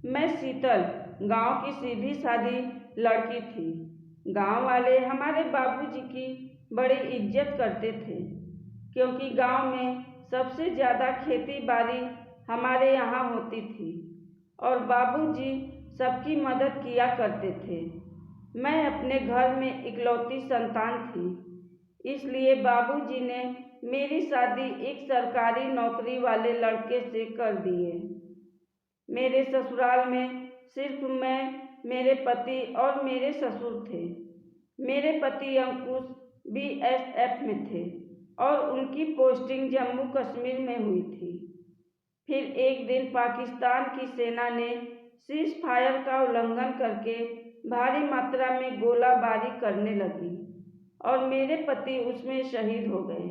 मैं शीतल, गांव की सीधी सादी लड़की थी। गांव वाले हमारे बाबूजी की बड़ी इज्जत करते थे, क्योंकि गांव में सबसे ज़्यादा खेती बाड़ी हमारे यहाँ होती थी और बाबूजी सबकी मदद किया करते थे। मैं अपने घर में इकलौती संतान थी, इसलिए बाबूजी ने मेरी शादी एक सरकारी नौकरी वाले लड़के से कर दी है। मेरे ससुराल में सिर्फ मैं, मेरे पति और मेरे ससुर थे। मेरे पति अंकुश बीएसएफ में थे और उनकी पोस्टिंग जम्मू कश्मीर में हुई थी। फिर एक दिन पाकिस्तान की सेना ने सीज फायर का उल्लंघन करके भारी मात्रा में गोलाबारी करने लगी और मेरे पति उसमें शहीद हो गए।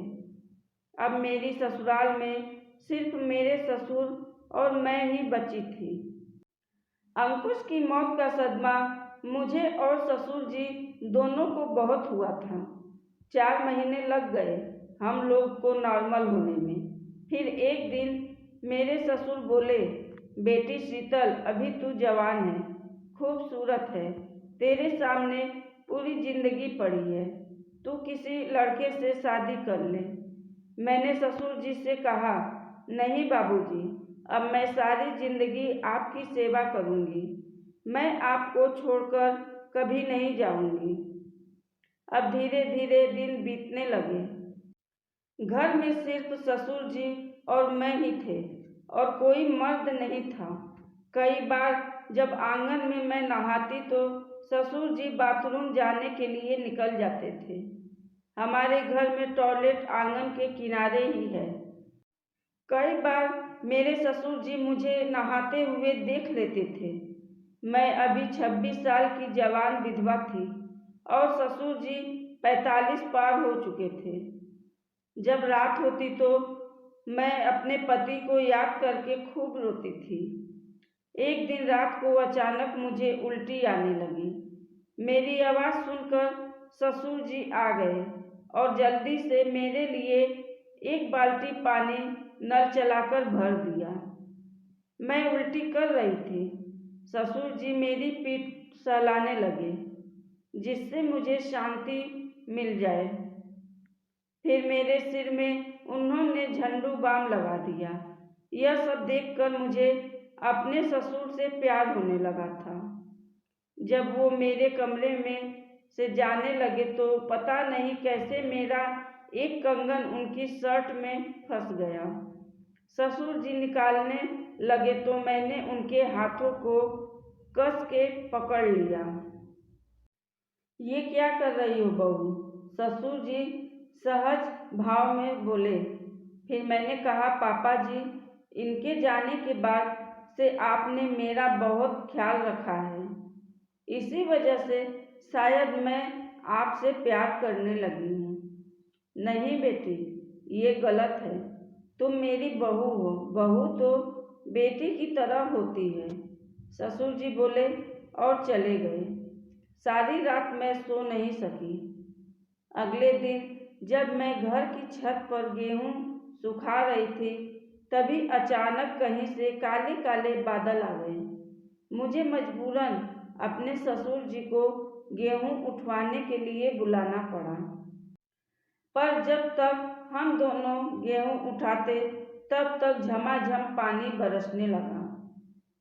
अब मेरी ससुराल में सिर्फ मेरे ससुर और मैं ही बची थी। अंकुश की मौत का सदमा मुझे और ससुर जी दोनों को बहुत हुआ था। 4 महीने लग गए हम लोग को नॉर्मल होने में। फिर एक दिन मेरे ससुर बोले, बेटी शीतल, अभी तू जवान है, खूबसूरत है, तेरे सामने पूरी जिंदगी पड़ी है, तू किसी लड़के से शादी कर ले। मैंने ससुर जी से कहा, नहीं बाबूजी, अब मैं सारी जिंदगी आपकी सेवा करूंगी, मैं आपको छोड़कर कभी नहीं जाऊंगी। अब धीरे धीरे दिन बीतने लगे। घर में सिर्फ ससुर जी और मैं ही थे और कोई मर्द नहीं था। कई बार जब आंगन में मैं नहाती तो ससुर जी बाथरूम जाने के लिए निकल जाते थे। हमारे घर में टॉयलेट आंगन के किनारे ही है। कई बार मेरे ससुर जी मुझे नहाते हुए देख लेते थे। मैं अभी 26 साल की जवान विधवा थी और ससुर जी 45 पार हो चुके थे। जब रात होती तो मैं अपने पति को याद करके खूब रोती थी। एक दिन रात को अचानक मुझे उल्टी आने लगी। मेरी आवाज़ सुनकर ससुर जी आ गए और जल्दी से मेरे लिए एक बाल्टी पानी नल चलाकर भर दिया। मैं उल्टी कर रही थी। ससुर जी मेरी पीठ सहलाने लगे, जिससे मुझे शांति मिल जाए। फिर मेरे सिर में उन्होंने झंडू बाम लगा दिया। यह सब देखकर मुझे अपने ससुर से प्यार होने लगा था। जब वो मेरे कमरे में से जाने लगे तो पता नहीं कैसे मेरा एक कंगन उनकी शर्ट में फंस गया। ससुर जी निकालने लगे तो मैंने उनके हाथों को कस के पकड़ लिया। ये क्या कर रही हो बहू? ससुर जी सहज भाव में बोले। फिर मैंने कहा, पापा जी, इनके जाने के बाद से आपने मेरा बहुत ख्याल रखा है, इसी वजह से शायद मैं आपसे प्यार करने लगी हूँ। नहीं बेटी, ये गलत है। तुम मेरी बहू हो, बहू तो बेटी की तरह होती है। ससुर जी बोले और चले गए। सारी रात मैं सो नहीं सकी। अगले दिन जब मैं घर की छत पर गेहूं सुखा रही थी, तभी अचानक कहीं से काले काले बादल आ गए। मुझे मजबूरन अपने ससुर जी को गेहूं उठवाने के लिए बुलाना पड़ा। पर जब तक हम दोनों गेहूं उठाते, तब तक झमाझम पानी बरसने लगा।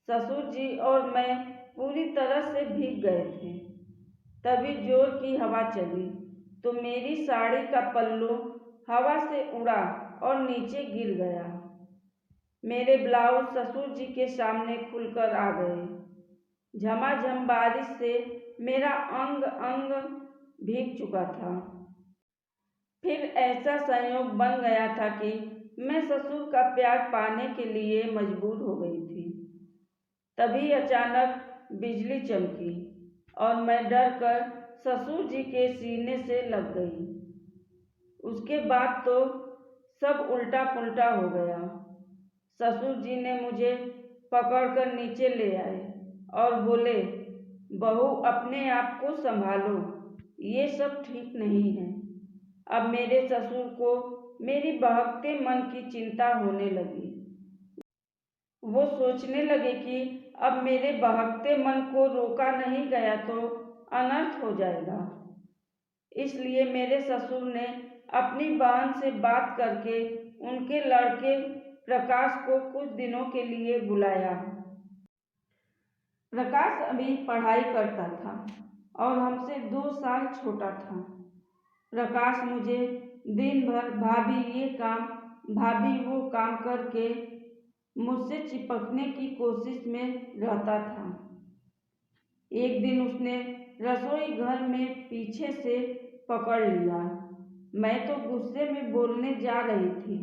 ससुर जी और मैं पूरी तरह से भीग गए थे। तभी जोर की हवा चली तो मेरी साड़ी का पल्लू हवा से उड़ा और नीचे गिर गया। मेरे ब्लाउज ससुर जी के सामने खुलकर आ गए। झमाझम बारिश से मेरा अंग अंग भीग चुका था। फिर ऐसा संयोग बन गया था कि मैं ससुर का प्यार पाने के लिए मजबूर हो गई थी। तभी अचानक बिजली चमकी और मैं डर कर ससुर जी के सीने से लग गई। उसके बाद तो सब उल्टा पुल्टा हो गया। ससुर जी ने मुझे पकड़कर नीचे ले आए और बोले, बहू, अपने आप को संभालो, ये सब ठीक नहीं है। अब मेरे ससुर को मेरी बहकते मन की चिंता होने लगी। वो सोचने लगे कि अब मेरे बहकते मन को रोका नहीं गया तो अनर्थ हो जाएगा। इसलिए मेरे ससुर ने अपनी बहन से बात करके उनके लड़के प्रकाश को कुछ दिनों के लिए बुलाया। प्रकाश अभी पढ़ाई करता था और हमसे 2 साल छोटा था। प्रकाश मुझे दिन भर भाभी ये काम भाभी वो काम करके मुझसे चिपकने की कोशिश में रहता था। एक दिन उसने रसोई घर में पीछे से पकड़ लिया। मैं तो गुस्से में बोलने जा रही थी,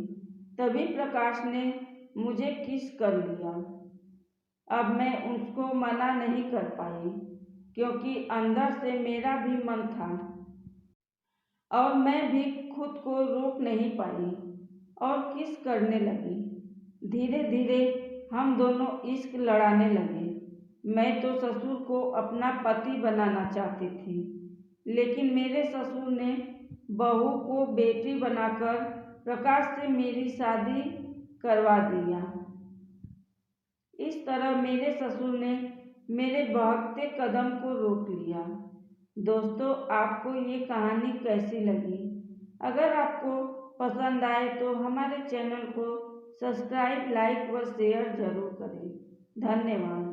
तभी प्रकाश ने मुझे किस कर लिया। अब मैं उसको मना नहीं कर पाई, क्योंकि अंदर से मेरा भी मन था और मैं भी खुद को रोक नहीं पाई और किस करने लगी। धीरे धीरे हम दोनों इश्क लड़ाने लगे। मैं तो ससुर को अपना पति बनाना चाहती थी, लेकिन मेरे ससुर ने बहू को बेटी बनाकर प्रकाश से मेरी शादी करवा दिया। इस तरह मेरे ससुर ने मेरे बहकते कदम को रोक लिया। दोस्तों, आपको ये कहानी कैसी लगी? अगर आपको पसंद आए तो हमारे चैनल को सब्सक्राइब, लाइक व शेयर जरूर करें। धन्यवाद।